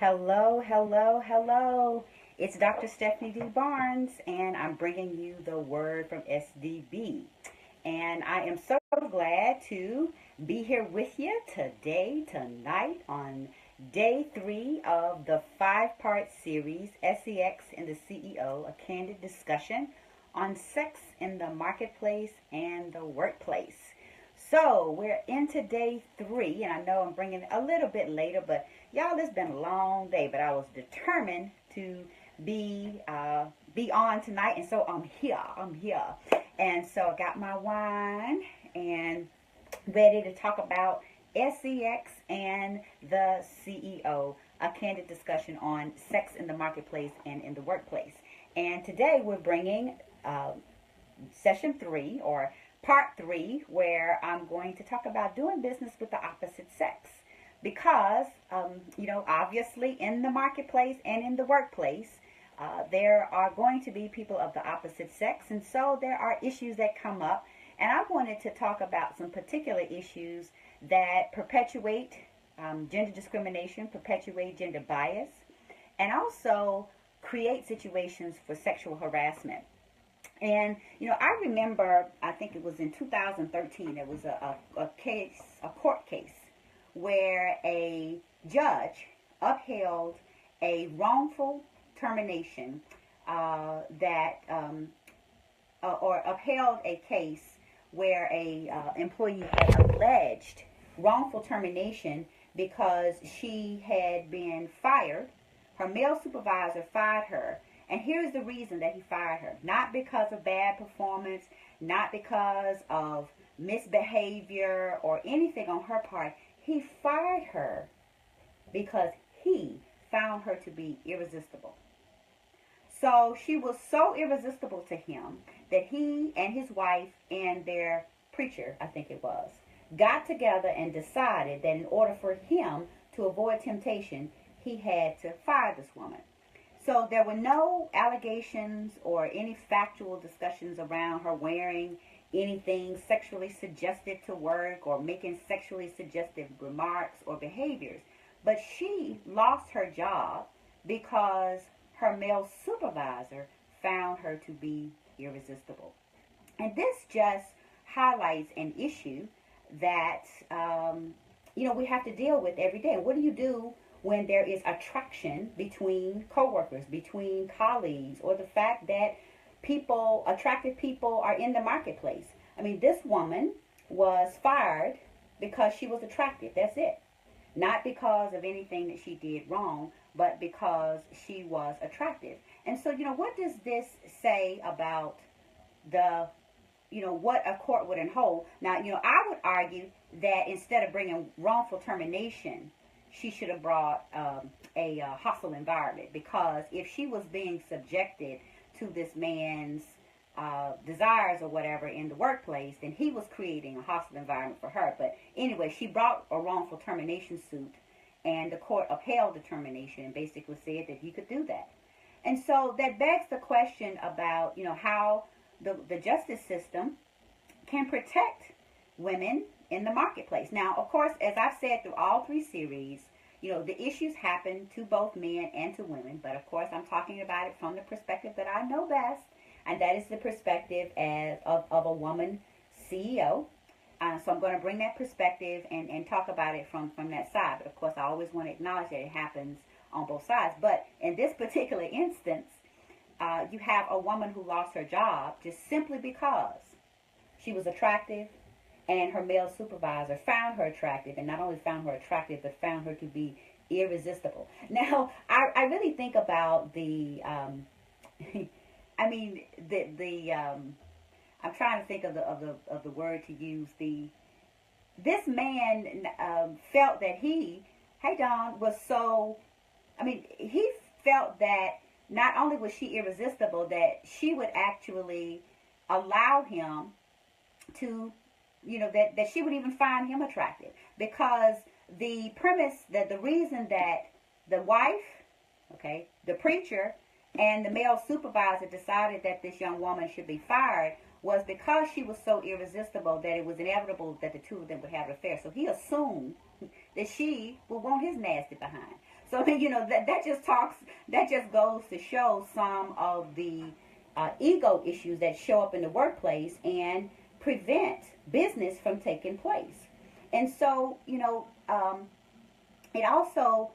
Hello, hello, hello. It's Dr. Stephanie D. Barnes, and I'm bringing you the word from SDB. And I am so glad to be here with you today, tonight, on day three of the five-part series, SEX and the CEO, a candid discussion on sex in the marketplace and the workplace. So we're into day three, and I know I'm bringing it a little bit later, but y'all, it's been a long day. But I was determined to be on tonight, and so I'm here. And so I got my wine and ready to talk about SEX and the CEO, a candid discussion on sex in the marketplace and in the workplace. And today we're bringing session three, or part three, where I'm going to talk about doing business with the opposite sex. Because, obviously in the marketplace and in the workplace, there are going to be people of the opposite sex. And so there are issues that come up. And I wanted to talk about some particular issues that perpetuate gender discrimination, perpetuate gender bias, and also create situations for sexual harassment. And, I remember, I think it was in 2013, there was a court case, where a judge upheld a wrongful termination or upheld a case where a employee had alleged wrongful termination because she had been fired. Her male supervisor fired her. And here's the reason that he fired her. Not because of bad performance, not because of misbehavior or anything on her part. He fired her because he found her to be irresistible. So she was so irresistible to him that he and his wife and their preacher, I think it was, got together and decided that in order for him to avoid temptation, he had to fire this woman. So there were no allegations or any factual discussions around her wearing anything sexually suggestive to work or making sexually suggestive remarks or behaviors. But she lost her job because her male supervisor found her to be irresistible. And this just highlights an issue that, we have to deal with every day. What do you do when there is attraction between coworkers, between colleagues, or the fact that attractive people are in the marketplace? I mean, this woman was fired because she was attractive. That's it. Not because of anything that she did wrong, but because she was attractive. And so, what does this say about what a court would hold? Now, I would argue that instead of bringing wrongful termination, she should have brought a hostile environment, because if she was being subjected to this man's desires or whatever in the workplace, then he was creating a hostile environment for her. But anyway, she brought a wrongful termination suit, and the court upheld the termination and basically said that he could do that. And so that begs the question about, how the justice system can protect women in the marketplace. Now, of course, as I've said through all three series, the issues happen to both men and to women. But of course, I'm talking about it from the perspective that I know best, and that is the perspective of a woman CEO. So I'm going to bring that perspective and talk about it from that side. But of course, I always want to acknowledge that it happens on both sides. But in this particular instance, you have a woman who lost her job just simply because she was attractive, and her male supervisor found her attractive, and not only found her attractive, but found her to be irresistible. Now, I really think about I'm trying to think of the word to use. This man felt that he felt that not only was she irresistible, that she would actually allow him to, that she would even find him attractive, because the premise, that the reason that the wife, the preacher, and the male supervisor decided that this young woman should be fired was because she was so irresistible that it was inevitable that the two of them would have an affair. So he assumed that she would want his nasty behind. So that just goes to show some of the ego issues that show up in the workplace and prevent business from taking place. And so, it also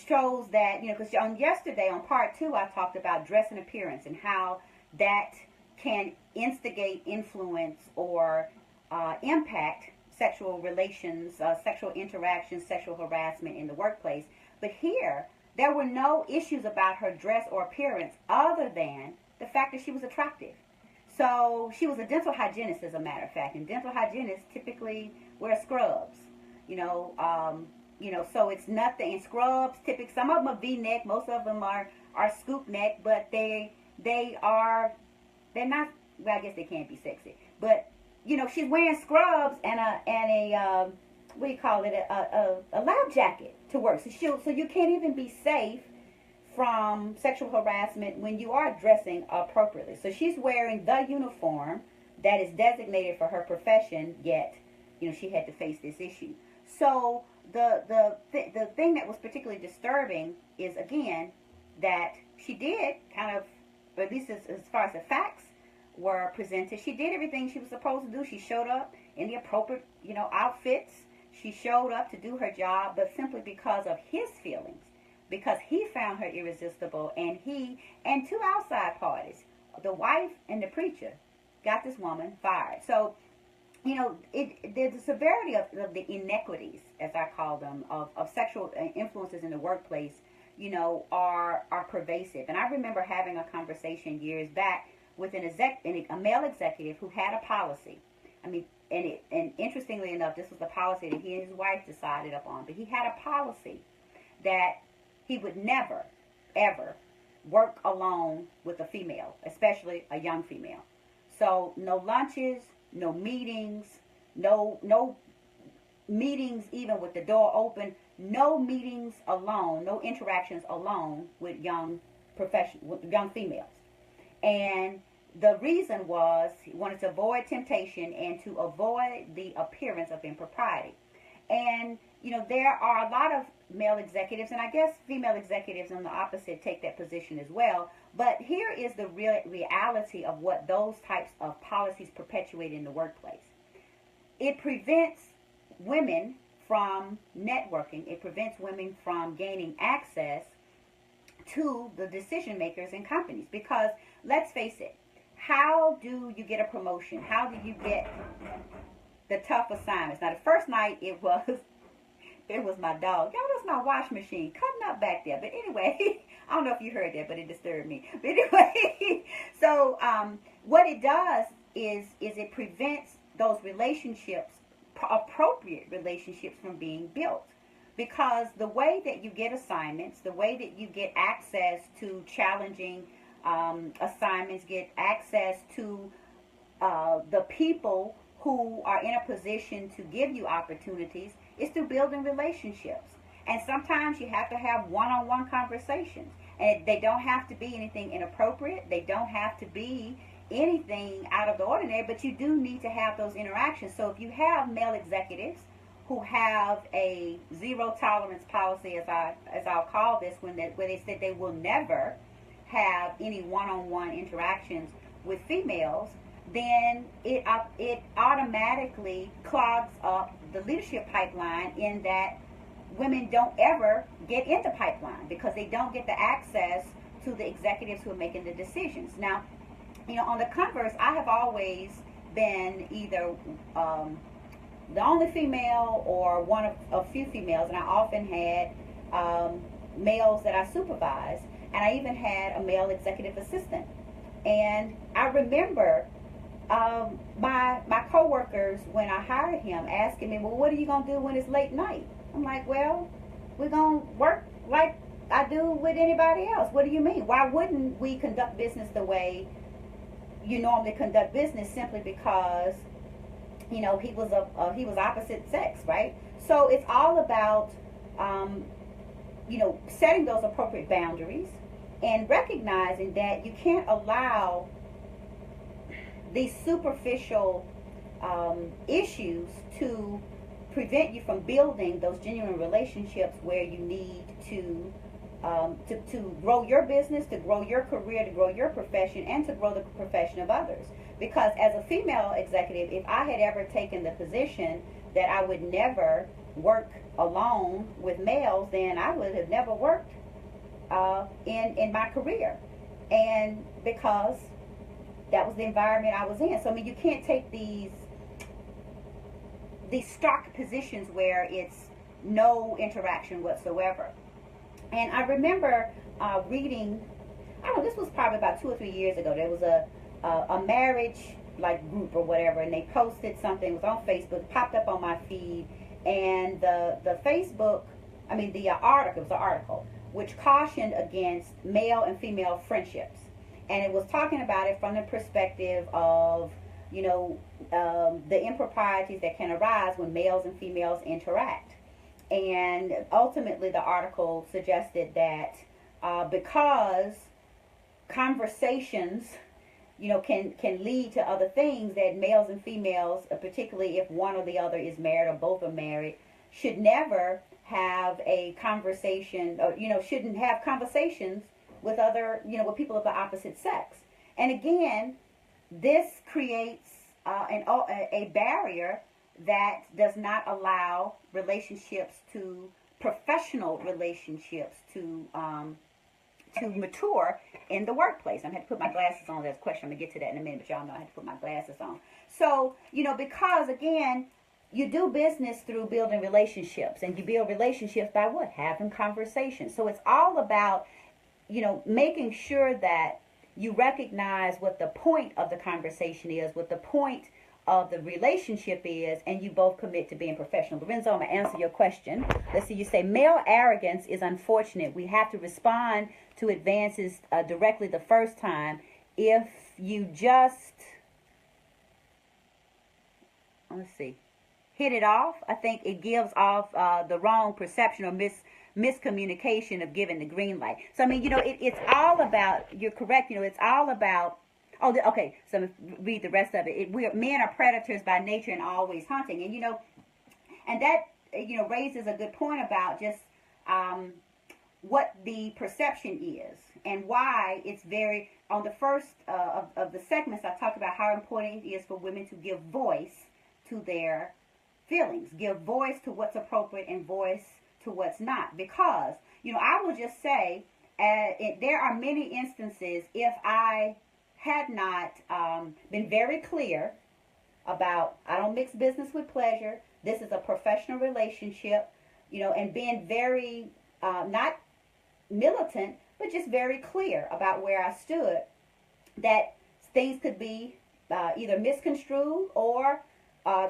shows that, because on yesterday, on part 2, I talked about dress and appearance and how that can instigate, influence, or impact sexual relations, sexual interactions, sexual harassment in the workplace. But here, there were no issues about her dress or appearance other than the fact that she was attractive. So she was a dental hygienist, as a matter of fact, and dental hygienists typically wear scrubs. So it's nothing. And scrubs, typically, some of them are V-neck, most of them are scoop neck, but they're not. Well, I guess they can't be sexy, but she's wearing scrubs and a what do you call it, a lab jacket to work. So you can't even be safe from sexual harassment when you are dressing appropriately. So she's wearing the uniform that is designated for her profession, yet she had to face this issue. So the thing that was particularly disturbing is, again, that she did kind of, at least as far as the facts were presented, she did everything she was supposed to do. She showed up in the appropriate outfits. She showed up to do her job, but simply because of his feelings, because he found her irresistible, and he and 2 outside parties, the wife and the preacher, got this woman fired. So the severity of the inequities, as I call them, of sexual influences in the workplace, are pervasive. And I remember having a conversation years back with a male executive who had a policy. And interestingly enough, this was the policy that he and his wife decided upon. But he had a policy that he would never, ever work alone with a female, especially a young female. So no lunches, no meetings, no meetings even with the door open, no meetings alone, no interactions alone with young females. And the reason was he wanted to avoid temptation and to avoid the appearance of impropriety. And there are a lot of male executives, and I guess female executives on the opposite take that position as well. But here is the reality of what those types of policies perpetuate in the workplace. It prevents women from networking. It prevents women from gaining access to the decision makers in companies. Because let's face it, how do you get a promotion? How do you get the tough assignments? Now, the first night it was my dog. Y'all, that's my wash machine cutting up back there. But anyway, I don't know if you heard that, but it disturbed me. But anyway, so what it does is it prevents those relationships, appropriate relationships, from being built. Because the way that you get assignments, the way that you get access to challenging assignments, get access to the people who are in a position to give you opportunities, is through building relationships. And sometimes you have to have one-on-one conversations. And they don't have to be anything inappropriate. They don't have to be anything out of the ordinary, but you do need to have those interactions. So if you have male executives who have a zero tolerance policy, as I'll call this, where they said they will never have any one-on-one interactions with females, then it automatically clogs up the leadership pipeline, in that women don't ever get into pipeline because they don't get the access to the executives who are making the decisions. Now, on the converse, I have always been either the only female or one of a few females, and I often had males that I supervised, and I even had a male executive assistant. And I remember my coworkers, when I hired him, asking me, well, what are you going to do when it's late night? I'm like, well, we're going to work like I do with anybody else. What do you mean? Why wouldn't we conduct business the way you normally conduct business, simply because he was opposite sex, right? So it's all about setting those appropriate boundaries and recognizing that you can't allow these superficial issues to prevent you from building those genuine relationships where you need to grow your business, to grow your career, to grow your profession, and to grow the profession of others. Because as a female executive, if I had ever taken the position that I would never work alone with males, then I would have never worked in my career. And because that was the environment I was in. So I mean, you can't take these stock positions where it's no interaction whatsoever. And I remember reading, I don't know, this was probably about 2 or 3 years ago. There was a marriage like group or whatever, and they posted something. It was on Facebook, popped up on my feed, and the Facebook, I mean the article, it was an article which cautioned against male and female friendships, and it was talking about it from the perspective of, you know, the improprieties that can arise when males and females interact. And ultimately, the article suggested that because conversations, you know, can lead to other things, that males and females, particularly if one or the other is married or both are married, should never have a conversation, or, you know, shouldn't have conversations with other, you know, with people of the opposite sex. And again, this creates a barrier that does not allow relationships to professional relationships to mature in the workplace. I'm going to have to put my glasses on. There's a question. I'm going to get to that in a minute, but y'all know I have to put my glasses on. So, you know, because again, you do business through building relationships, and you build relationships by what? Having conversations. So it's all about, you know, making sure that you recognize what the point of the conversation is, what the point of the relationship is, and you both commit to being professional. Lorenzo, I'm going to answer your question. Let's see, you say, male arrogance is unfortunate. We have to respond to advances directly the first time. If you just, let's see, hit it off, I think it gives off the wrong perception or miscommunication of giving the green light. So, I mean, you know, it's all about, you're correct, you know, it's all about, okay, so read the rest of it. Men are predators by nature and always hunting. And, you know, and that, you know, raises a good point about just what the perception is and why it's very, on the first of the segments, I talked about how important it is for women to give voice to their feelings, give voice to what's appropriate and voice to what's not. Because, you know, I will just say, there are many instances, if I had not been very clear about, I don't mix business with pleasure, this is a professional relationship, you know, and being very, not militant, but just very clear about where I stood, that things could be either misconstrued or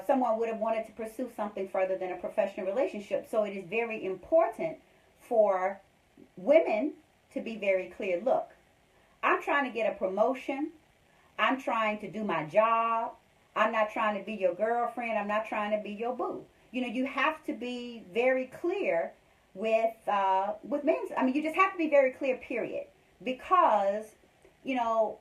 someone would have wanted to pursue something further than a professional relationship. So it is very important for women to be very clear. Look, I'm trying to get a promotion. I'm trying to do my job. I'm not trying to be your girlfriend. I'm not trying to be your boo. You know, you have to be very clear with men. I mean, you just have to be very clear, period. Because, you know,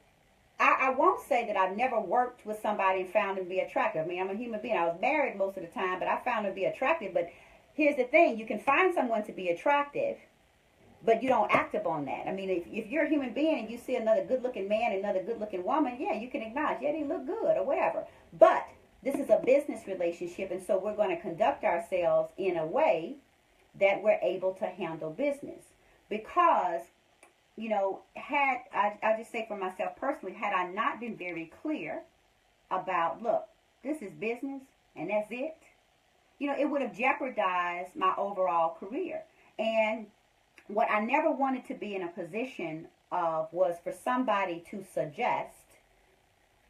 I won't say that I've never worked with somebody and found them to be attractive. I mean, I'm a human being. I was married most of the time, but I found them to be attractive. But here's the thing. You can find someone to be attractive, but you don't act upon that. I mean, if you're a human being and you see another good-looking man, another good-looking woman, yeah, you can acknowledge, yeah, they look good or whatever. But this is a business relationship, and so we're going to conduct ourselves in a way that we're able to handle business. Because, you know, I'll just say for myself personally, had I not been very clear about, look, this is business and that's it, you know, it would have jeopardized my overall career. And what I never wanted to be in a position of was for somebody to suggest,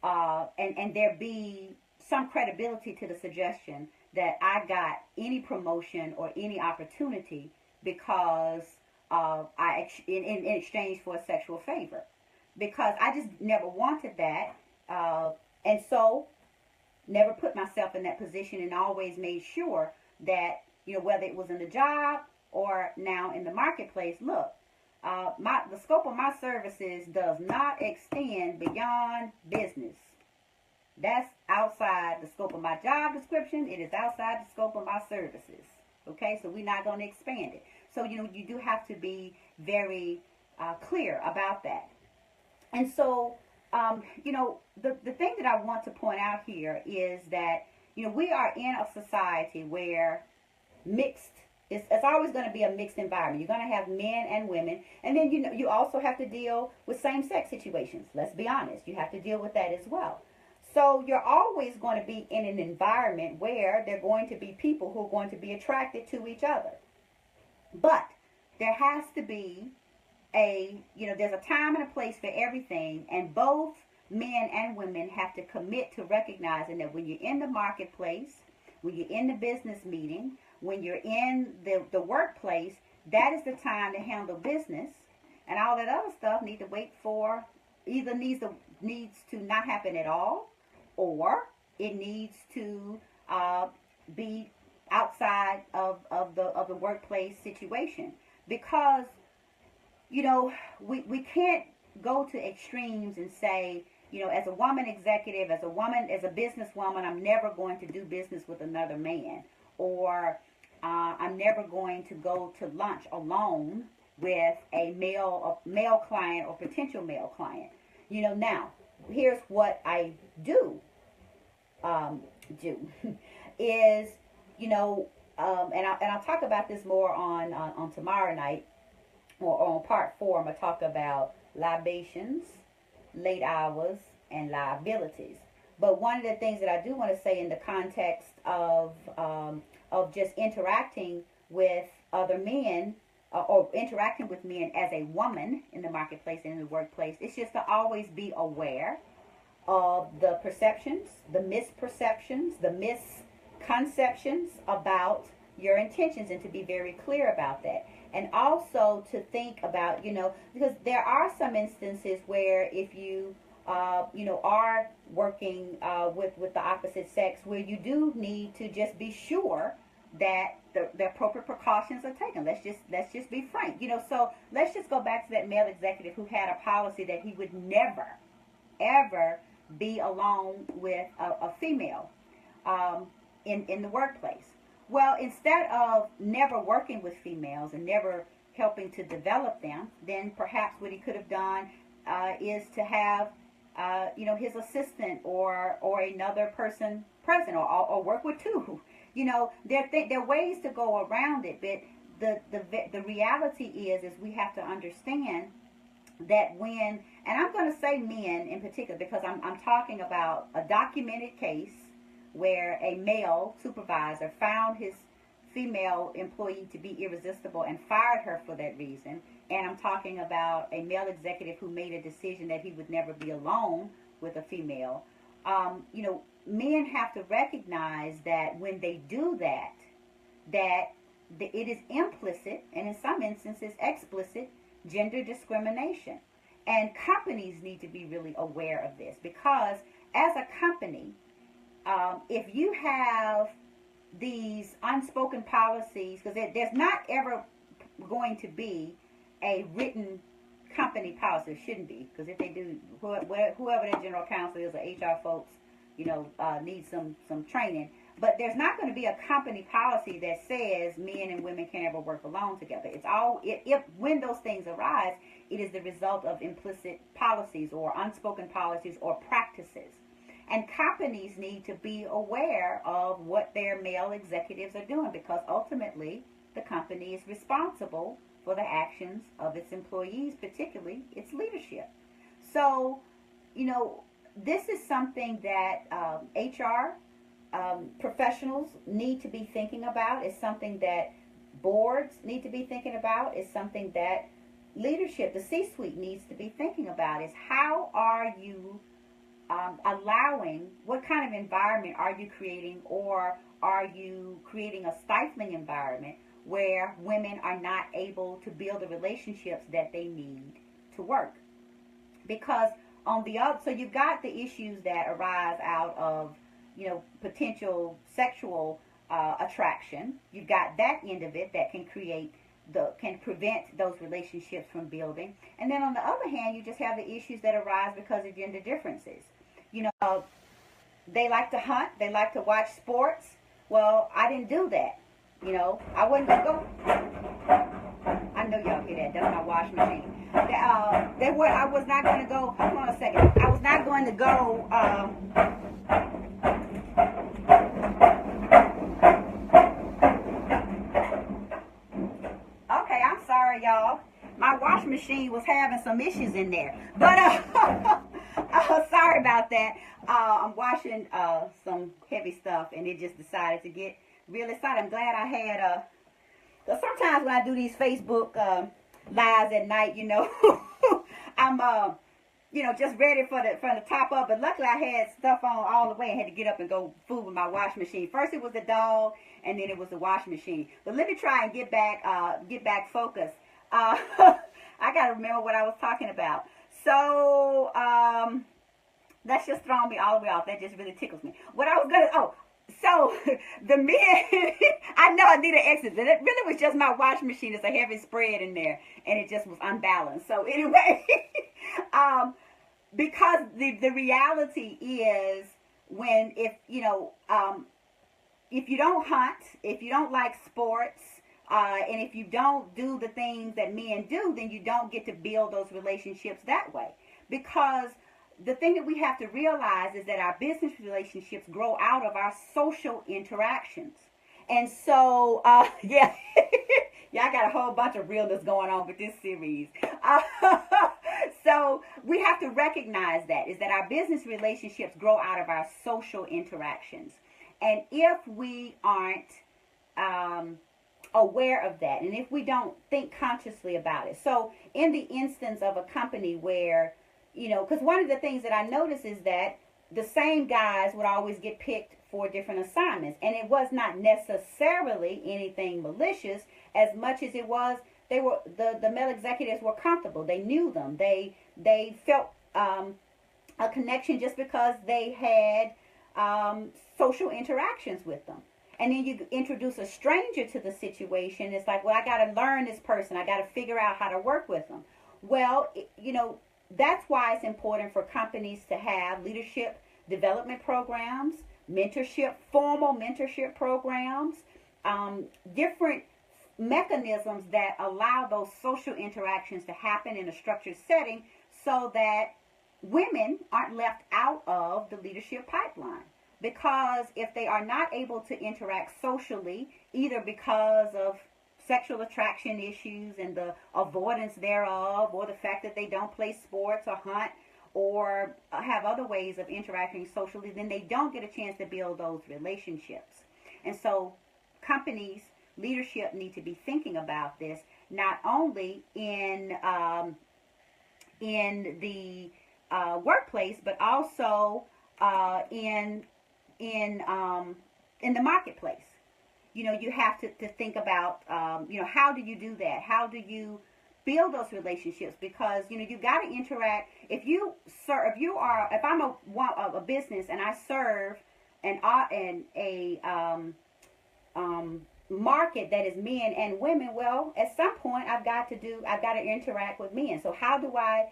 and there be some credibility to the suggestion that I got any promotion or any opportunity because in exchange for a sexual favor. Because I just never wanted that, and so never put myself in that position, and always made sure that, you know, whether it was in the job or now in the marketplace, look, the scope of my services does not extend beyond business. That's outside the scope of my job description. It is outside the scope of my services. Okay, so we're not going to expand it. So, you do have to be very clear about that. And so, the thing that I want to point out here is that, we are in a society where mixed, it's always going to be a mixed environment. You're going to have men and women. And then, you also have to deal with same-sex situations. Let's be honest. You have to deal with that as well. So you're always going to be in an environment where there are going to be people who are going to be attracted to each other. But there has to be there's a time and a place for everything, and both men and women have to commit to recognizing that when you're in the marketplace, when you're in the business meeting, when you're in the workplace, that is the time to handle business, and all that other stuff needs to wait for, either needs to not happen at all, or it needs to be outside of the workplace situation. Because we can't go to extremes and say, as a woman executive, as a businesswoman, I'm never going to do business with another man, or I'm never going to go to lunch alone with a male client or potential male client. Now, here's what I do is, and I'll talk about this more on tomorrow night, or on part 4. I'm going to talk about libations, late hours, and liabilities. But one of the things that I do want to say in the context of just interacting with other men, or interacting with men as a woman in the marketplace and in the workplace, it's just to always be aware of the perceptions, the misperceptions, the misconceptions about your intentions, and to be very clear about that. And also to think about, because there are some instances where if you, are working with the opposite sex, where you do need to just be sure that the appropriate precautions are taken. Let's just be frank. So let's just go back to that male executive who had a policy that he would never, ever be alone with a female in the workplace. Well, instead of never working with females and never helping to develop them, then perhaps what he could have done is to have, his assistant or another person present, or work with two. There are ways to go around it, but the reality is we have to understand that when, and I'm going to say men in particular because I'm talking about a documented case where a male supervisor found his female employee to be irresistible and fired her for that reason. And I'm talking about a male executive who made a decision that he would never be alone with a female. Men have to recognize that when they do that, it is implicit, and in some instances explicit, gender discrimination. And companies need to be really aware of this, because as a company, if you have these unspoken policies, because there's not ever going to be a written company policy. It shouldn't be, because if they do, whoever their general counsel is or HR folks, need some training. But there's not going to be a company policy that says men and women can't ever work alone together. It's all, when those things arise, it is the result of implicit policies or unspoken policies or practices. And companies need to be aware of what their male executives are doing, because ultimately the company is responsible for the actions of its employees, particularly its leadership. So, this is something that HR professionals need to be thinking about. It's something that boards need to be thinking about. It's something that leadership, the C-suite, needs to be thinking about. Is how are you allowing, what kind of environment are you creating, or are you creating a stifling environment where women are not able to build the relationships that they need to work? Because on the other, so you've got the issues that arise out of, potential sexual attraction. You've got that end of it that can prevent those relationships from building. And then on the other hand, you just have the issues that arise because of gender differences. they like to hunt, they like to watch sports. Well, I didn't do that. I wasn't going to go. I know y'all hear that. That's my wash machine. I was not going to go. Hold on a second. I was not going to go. Okay, I'm sorry, y'all. My wash machine was having some issues in there. But sorry about that. I'm washing some heavy stuff, and it just decided to get real excited. I'm glad I had because sometimes when I do these Facebook lives at night, I'm just ready for the top up. But luckily I had stuff on all the way. I had to get up and go fool with my wash machine. First it was the dog, and then it was the wash machine. But let me try and get back focused. I gotta remember what I was talking about. So that's just throwing me all the way off. That just really tickles me. So the men, I know I need an exit, but it really was just my wash machine. It's a heavy spread in there, and it just was unbalanced. So anyway, because the reality is if you don't hunt, if you don't like sports, and if you don't do the things that men do, then you don't get to build those relationships that way. Because the thing that we have to realize is that our business relationships grow out of our social interactions. And so, yeah, I got a whole bunch of realness going on with this series. So we have to recognize that our business relationships grow out of our social interactions. And if we aren't aware of that, and if we don't think consciously about it. So in the instance of a company where, because one of the things that I noticed is that the same guys would always get picked for different assignments. And it was not necessarily anything malicious as much as it was the male executives were comfortable. They knew them. They felt a connection just because they had social interactions with them. And then you introduce a stranger to the situation. It's like, well, I got to learn this person. I got to figure out how to work with them. Well, that's why it's important for companies to have leadership development programs, formal mentorship programs, different mechanisms that allow those social interactions to happen in a structured setting so that women aren't left out of the leadership pipeline. Because if they are not able to interact socially, either because of sexual attraction issues and the avoidance thereof, or the fact that they don't play sports or hunt or have other ways of interacting socially, then they don't get a chance to build those relationships. And so companies, leadership need to be thinking about this, not only in the workplace, but also in the marketplace. You have to think about, how do you do that? How do you build those relationships? Because, you got to interact. If I'm a business and I serve a market that is men and women, well, at some point I've got to interact with men. So how do I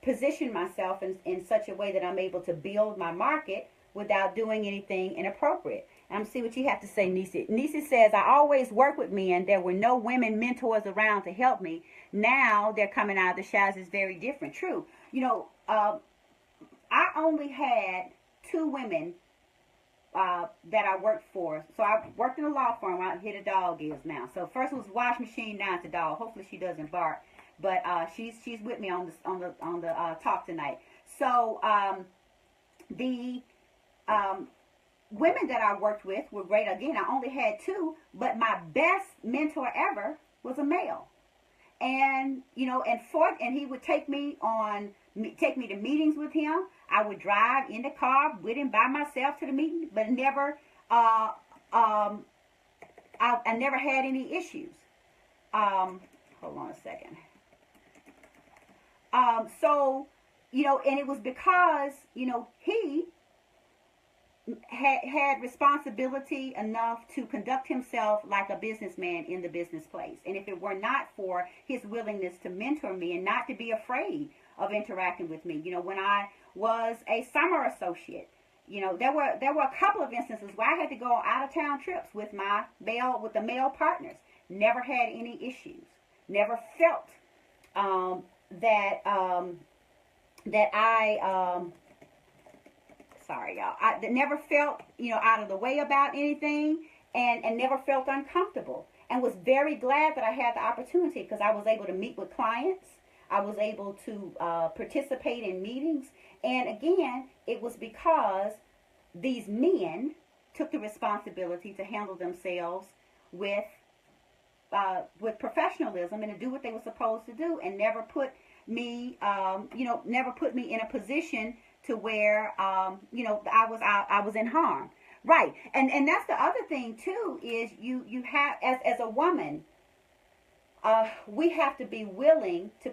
position myself in such a way that I'm able to build my market without doing anything inappropriate? And I'm see what you have to say, Nisi. Nisi says, I always work with men. There were no women mentors around to help me. Now they're coming out of the shadows. It's very different. True. I only had 2 women that I worked for. So I worked in a law firm. Here the dog is now. So first it was wash machine, now it's a dog. Hopefully she doesn't bark. But she's with me on the talk tonight. So the women that I worked with were great. Again, I only had 2, but my best mentor ever was a male. And and he would take me to meetings with him. I would drive in the car with him by myself to the meeting, but never I never had any issues. Hold on a second. And it was because he had responsibility enough to conduct himself like a businessman in the business place. And if it were not for his willingness to mentor me and not to be afraid of interacting with me, when I was a summer associate There were a couple of instances where I had to go on out of town trips with the male partners. Never had any issues. Never felt that that I sorry y'all. I never felt out of the way about anything, and never felt uncomfortable. And was very glad that I had the opportunity, because I was able to meet with clients. I was able to participate in meetings. And again, it was because these men took the responsibility to handle themselves with professionalism and to do what they were supposed to do, and never put me, never put me in a position to where, I was in harm. Right. And that's the other thing too, is you have, as a woman, we have to be willing to,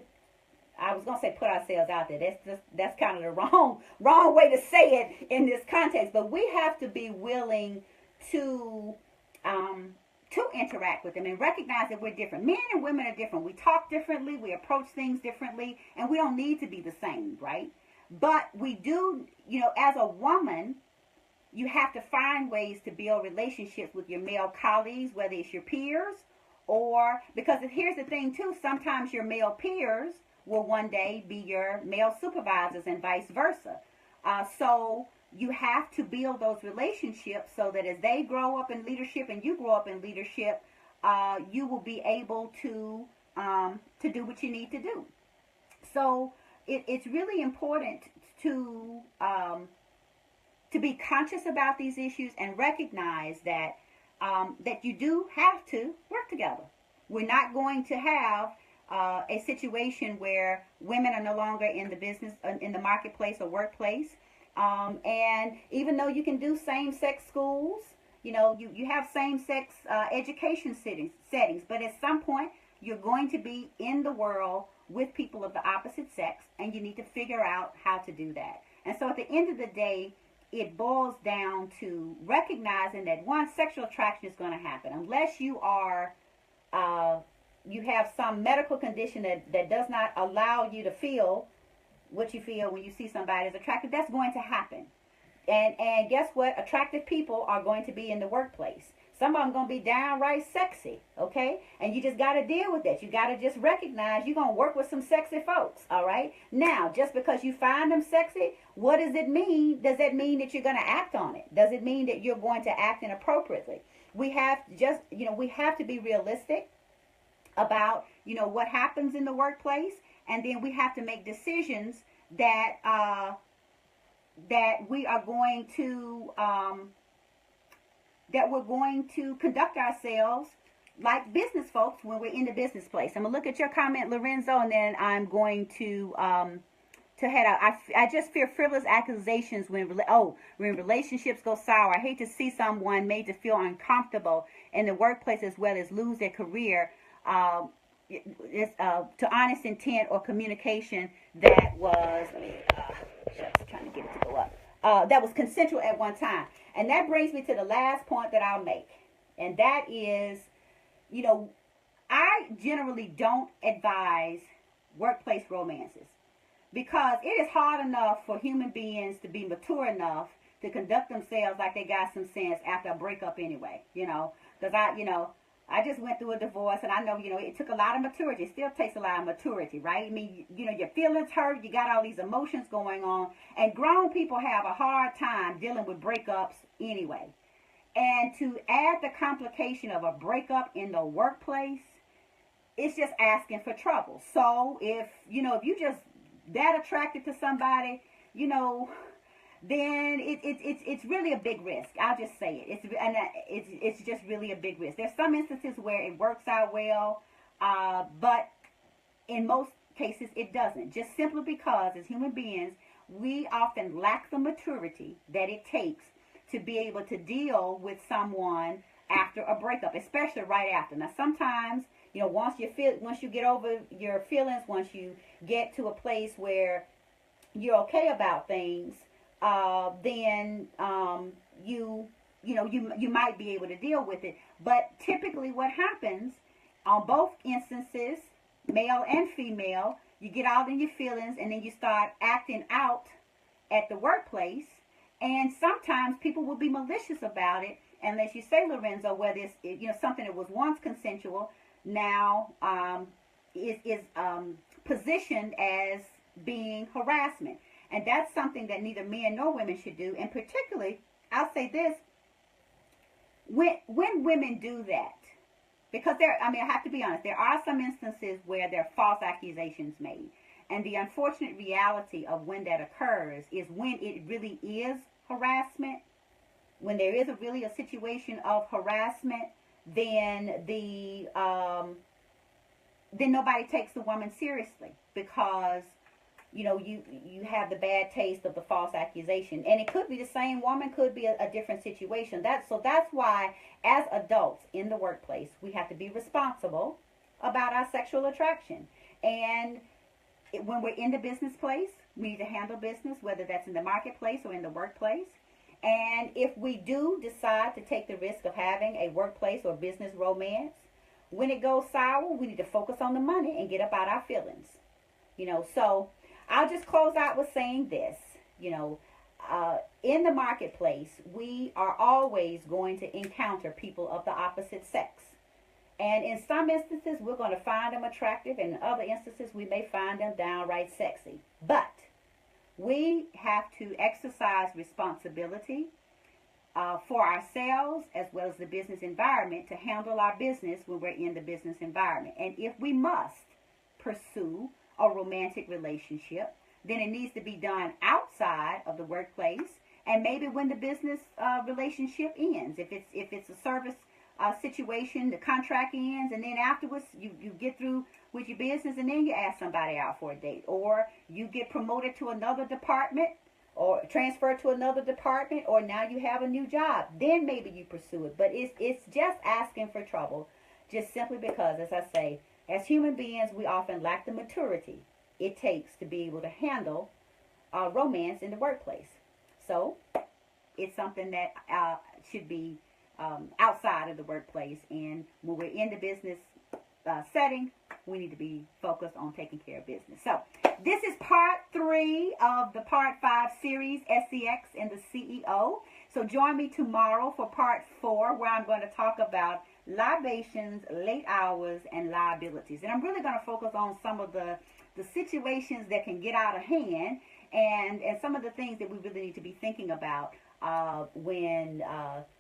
I was going to say put ourselves out there. That's kind of the wrong way to say it in this context. But we have to be willing to interact with them and recognize that we're different. Men and women are different. We talk differently. We approach things differently. And we don't need to be the same, right? But we do, as a woman, you have to find ways to build relationships with your male colleagues, whether it's your peers or, because here's the thing too, sometimes your male peers will one day be your male supervisors and vice versa. So you have to build those relationships so that as they grow up in leadership and you grow up in leadership, you will be able to do what you need to do. So it's really important to be conscious about these issues and recognize that that you do have to work together. We're not going to have a situation where women are no longer in the business, in the marketplace or workplace. And even though you can do same-sex schools, you have same-sex education settings, but at some point you're going to be in the world with people of the opposite sex, and you need to figure out how to do that. And so at the end of the day, it boils down to recognizing that one, sexual attraction is going to happen unless you are you have some medical condition that does not allow you to feel what you feel when you see somebody as attractive. That's going to happen. And guess what? Attractive people are going to be in the workplace. Some of them going to be downright sexy, okay? And you just got to deal with that. You got to just recognize you're going to work with some sexy folks, all right? Now, just because you find them sexy, what does it mean? Does that mean that you're going to act on it? Does it mean that you're going to act inappropriately? We have to be realistic about, what happens in the workplace, and then we have to make decisions that we are going to that we're going to conduct ourselves like business folks when we're in the business place. I'm gonna look at your comment, Lorenzo, and then I'm going to head out. I just fear frivolous accusations when relationships go sour. I hate to see someone made to feel uncomfortable in the workplace as well as lose their career to honest intent or communication that was. Trying to get it to go up. That was consensual at one time. And that brings me to the last point that I'll make. And that is, I generally don't advise workplace romances, because it is hard enough for human beings to be mature enough to conduct themselves like they got some sense after a breakup anyway, because I just went through a divorce, and I know, it took a lot of maturity. It still takes a lot of maturity, right? I mean, your feelings hurt. You got all these emotions going on. And grown people have a hard time dealing with breakups anyway. And to add the complication of a breakup in the workplace, it's just asking for trouble. So if you just that attracted to somebody, then it's really a big risk. I'll just say it. It's just really a big risk. There's some instances where it works out well, but in most cases it doesn't. Just simply because as human beings, we often lack the maturity that it takes to be able to deal with someone after a breakup, especially right after. Now, sometimes, once you get over your feelings, once you get to a place where you're okay about things, then you might be able to deal with it. But typically what happens on both instances, male and female, you get out in your feelings and then you start acting out at the workplace, And sometimes people will be malicious about it, unless you say, Lorenzo, whether it's something that was once consensual now is positioned as being harassment, and that's something that neither men nor women should do. And particularly, I'll say this: when women do that, because I have to be honest, there are some instances where there are false accusations made. And the unfortunate reality of when that occurs is when it really is harassment. When there is really a situation of harassment, then then nobody takes the woman seriously, because you have the bad taste of the false accusation. And it could be the same woman, could be a different situation. That's why, as adults in the workplace, we have to be responsible about our sexual attraction. And when we're in the business place, we need to handle business, whether that's in the marketplace or in the workplace. And if we do decide to take the risk of having a workplace or business romance, when it goes sour, we need to focus on the money and get up out our feelings. So I'll just close out with saying this. In the marketplace, we are always going to encounter people of the opposite sex. And in some instances, we're going to find them attractive. And in other instances, we may find them downright sexy. But we have to exercise responsibility for ourselves as well as the business environment to handle our business when we're in the business environment. And if we must pursue a romantic relationship, then it needs to be done outside of the workplace, and maybe when the business relationship ends. If it's a service situation, the contract ends, and then afterwards you get through with your business, and then you ask somebody out for a date, or you get promoted to another department or transferred to another department, or now you have a new job, then maybe you pursue it. But it's just asking for trouble, just simply because, as I say, as human beings, we often lack the maturity it takes to be able to handle romance in the workplace. So it's something that should be outside of the workplace. And when we're in the business setting, we need to be focused on taking care of business. So this is part 3 of the part 5 series, SEX and the CEO. So join me tomorrow for part 4, where I'm going to talk about libations, late hours, and liabilities. And I'm really going to focus on some of the situations that can get out of hand, and some of the things that we really need to be thinking about when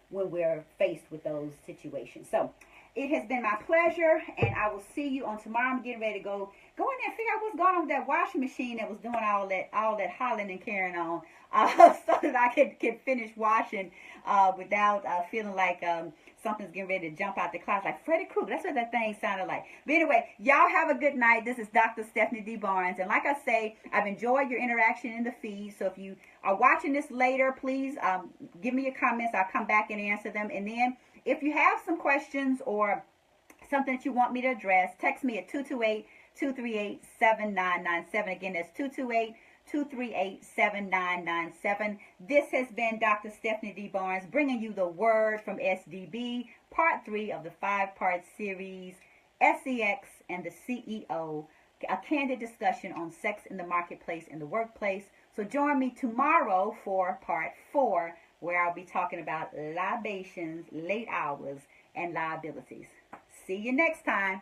we're faced with those situations. So it has been my pleasure, and I will see you on tomorrow. I'm getting ready to go in there and figure out what's going on with that washing machine that was doing all that hollering and carrying on, so that I can finish washing without feeling like something's getting ready to jump out the clouds like Freddy Krueger. That's what that thing sounded like. But anyway, y'all have a good night. This is Dr. Stephanie D. Barnes. And like I say, I've enjoyed your interaction in the feed. So if you are watching this later, please give me your comments. I'll come back and answer them. And then if you have some questions or something that you want me to address, text me at 228-238-7997. Again, that's 228-238-7997. This has been Dr. Stephanie D. Barnes bringing you the word from SDB, part 3 of the 5-part series, SEX and the CEO, a candid discussion on sex in the marketplace and the workplace. So join me tomorrow for part 4, where I'll be talking about libations, late hours, and liabilities. See you next time.